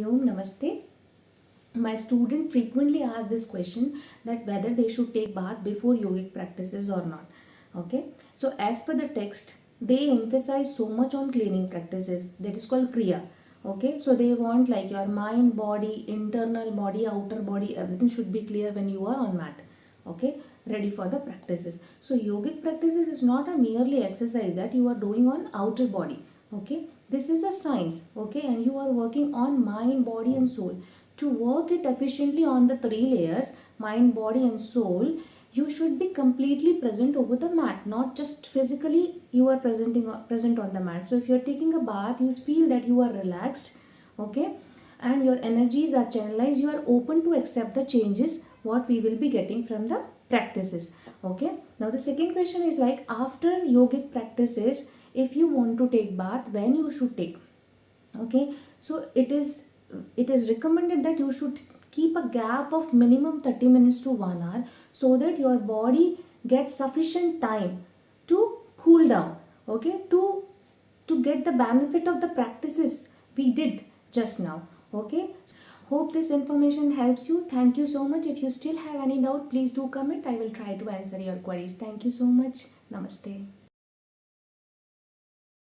Om, Namaste. My student frequently ask this question that whether they should take bath before yogic practices or not. Okay, so as per the text, they emphasize so much on cleaning practices, that is called kriya. Okay, so they want like your mind, body, internal body, outer body, everything should be clear when you are on mat. Okay, ready for the practices. So yogic practices is not a merely exercise that you are doing on outer body. Okay, this is a science. Okay, and you are working on mind, body and soul. To work it efficiently on the three layers, mind, body and soul, you should be completely present over the mat, not just physically you are present on the mat. So if you are taking a bath, you feel that you are relaxed, okay, and your energies are channelized, you are open to accept the changes what we will be getting from the practices. Okay, now the second question is like, after yogic practices, if you want to take bath, when you should take? Okay, so it is recommended that you should keep a gap of minimum 30 minutes to 1 hour, so that your body gets sufficient time to cool down, okay, to get the benefit of the practices we did just now. Okay, hope this information helps you. Thank you so much. If you still have any doubt, please do comment. I will try to answer your queries. Thank you so much. Namaste.